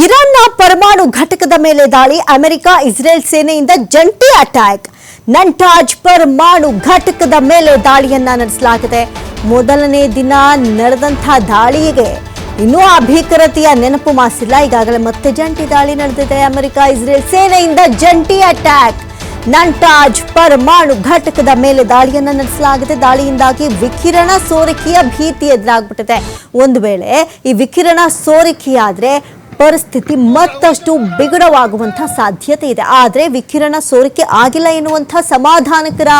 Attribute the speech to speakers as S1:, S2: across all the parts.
S1: ಇರಾನ್ನ ಪರಮಾಣು ಘಟಕದ ಮೇಲೆ ದಾಳಿ, ಅಮೆರಿಕ ಇಸ್ರೇಲ್ ಸೇನೆಯಿಂದ ಜಂಟಿ ಅಟ್ಯಾಕ್. ನಂಟಾಜ್ ಪರಮಾಣು ಘಟಕದ ಮೇಲೆ ದಾಳಿಯನ್ನ ನಡೆಸಲಾಗಿದೆ. ಮೊದಲನೇ ದಿನ ನಡೆದಂತಹ ದಾಳಿಗೆ ಇನ್ನೂ ಆ ಭೀಕರತೆಯ ನೆನಪು ಮಾಸಿಲ್ಲ. ಈಗಾಗಲೇ ಮತ್ತೆ ಜಂಟಿ ದಾಳಿ ನಡೆದಿದೆ. ಅಮೆರಿಕ ಇಸ್ರೇಲ್ ಸೇನೆಯಿಂದ ಜಂಟಿ ಅಟ್ಯಾಕ್. ನಂಟಾಜ್ ಪರಮಾಣು ಘಟಕದ ಮೇಲೆ ದಾಳಿಯನ್ನ ನಡೆಸಲಾಗಿದೆ. ದಾಳಿಯಿಂದಾಗಿ ವಿಕಿರಣ ಸೋರಿಕೆಯ ಭೀತಿ ಎದುರಾಗ್ಬಿಟ್ಟಿದೆ. ಒಂದು ವೇಳೆ ಈ ವಿಕಿರಣ ಸೋರಿಕೆಯಾದ್ರೆ ಪರಿಸ್ಥಿತಿ ಮತ್ತಷ್ಟು ಬಿಗಡವಾಗುವಂತಹ ಸಾಧ್ಯತೆ ಇದೆ. ಆದರೆ ವಿಕಿರಣ ಸೋರಿಕೆ ಆಗಿಲ್ಲ ಎನ್ನುವಂತಹ ಸಮಾಧಾನಕರ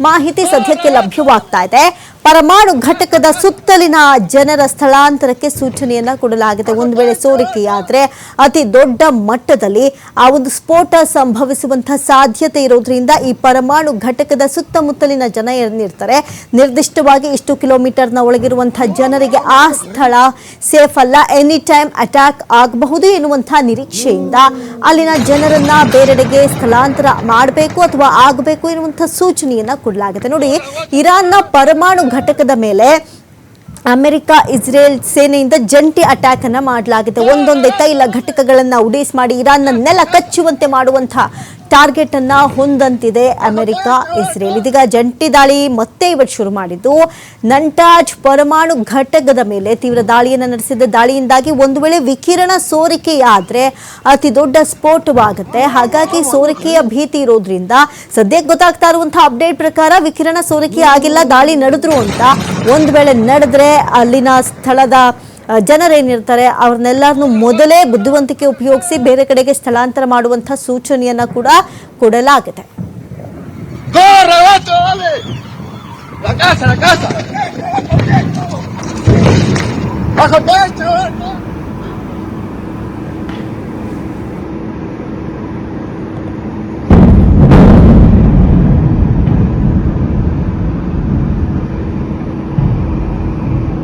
S1: ಮಾಹಿತಿ ಸದ್ಯಕ್ಕೆ ಲಭ್ಯವಾಗ್ತಾ ಇದೆ. ಪರಮಾಣು ಘಟಕದ ಸುತ್ತಲಿನ ಜನರ ಸ್ಥಳಾಂತರಕ್ಕೆ ಸೂಚನೆಯನ್ನ ಕೊಡಲಾಗಿದೆ. ಒಂದು ವೇಳೆ ಸೋರಿಕೆಯಾದ್ರೆ ಅತಿ ದೊಡ್ಡ ಮಟ್ಟದಲ್ಲಿ ಆ ಒಂದು ಸ್ಫೋಟ ಸಂಭವಿಸುವಂತಹ ಸಾಧ್ಯತೆ ಇರೋದ್ರಿಂದ ಈ ಪರಮಾಣು ಘಟಕದ ಸುತ್ತಮುತ್ತಲಿನ ಜನ ಏನಿರ್ತಾರೆ, ನಿರ್ದಿಷ್ಟವಾಗಿ ಇಷ್ಟು ಕಿಲೋಮೀಟರ್ನ ಒಳಗಿರುವಂತಹ ಜನರಿಗೆ ಆ ಸ್ಥಳ ಸೇಫ್ ಅಲ್ಲ, ಎನಿ ಟೈಮ್ ಅಟ್ಯಾಕ್ ಆಗಬಹುದು ಎನ್ನುವಂತಹ ನಿರೀಕ್ಷೆಯಿಂದ ಅಲ್ಲಿನ ಜನರನ್ನ ಬೇರೆಡೆಗೆ ಸ್ಥಳಾಂತರ ಮಾಡಬೇಕು ಅಥವಾ ಆಗಬೇಕು ಎನ್ನುವಂತಹ ಸೂಚನೆಯನ್ನ ಕೊಡಲಾಗಿದೆ. ನೋಡಿ, ಇರಾನ್ನ ಪರಮಾಣು ಘಟಕದ ಮೇಲೆ ಅಮೆರಿಕ ಇಸ್ರೇಲ್ ಸೇನೆಯಿಂದ ಜಂಟಿ ಅಟ್ಯಾಕ್ ಅನ್ನ ಮಾಡಲಾಗಿದೆ. ಒಂದೊಂದೇ ತೈಲ ಘಟಕಗಳನ್ನ ಉಡೇಸ್ ಮಾಡಿ ಇರಾನ್ನ ನೆಲ ಕಚ್ಚುವಂತೆ ಮಾಡುವಂತಹ ಟಾರ್ಗೆಟ್ ಅನ್ನ ಹೊಂದಂತಿದೆ ಅಮೆರಿಕ ಇಸ್ರೇಲ್. ಇದೀಗ ಜಂಟಿ ದಾಳಿ ಮತ್ತೆ ಇವತ್ತು ಶುರು ಮಾಡಿದ್ದು. ನಂಟಾಜ್ ಪರಮಾಣು ಘಟಕದ ಮೇಲೆ ತೀವ್ರ ದಾಳಿಯನ್ನು ನಡೆಸಿದ. ದಾಳಿಯಿಂದಾಗಿ ಒಂದು ವೇಳೆ ವಿಕಿರಣ ಸೋರಿಕೆಯಾದ್ರೆ ಅತಿ ದೊಡ್ಡ ಸ್ಫೋಟವಾಗುತ್ತೆ. ಹಾಗಾಗಿ ಸೋರಿಕೆಯ ಭೀತಿ ಇರೋದ್ರಿಂದ ಸದ್ಯಕ್ಕೆ ಗೊತ್ತಾಗ್ತಾ ಇರುವಂತಹ ಅಪ್ಡೇಟ್ ಪ್ರಕಾರ ವಿಕಿರಣ ಸೋರಿಕೆ ಆಗಿಲ್ಲ, ದಾಳಿ ನಡೆದ್ರು ಅಂತ. ಒಂದು ವೇಳೆ ನಡೆದ್ರೆ ಅಲ್ಲಿನ ಸ್ಥಳದ ಜನರೇನಿರ್ತಾರೆ ಅವ್ರನ್ನೆಲ್ಲರನ್ನು ಮೊದಲೇ ಬುದ್ಧಿವಂತಿಕೆ ಉಪಯೋಗಿಸಿ ಬೇರೆ ಕಡೆಗೆ ಸ್ಥಳಾಂತರ ಮಾಡುವಂತಹ ಸೂಚನೆಯನ್ನ ಕೂಡ ಕೊಡಲಾಗಿದೆ.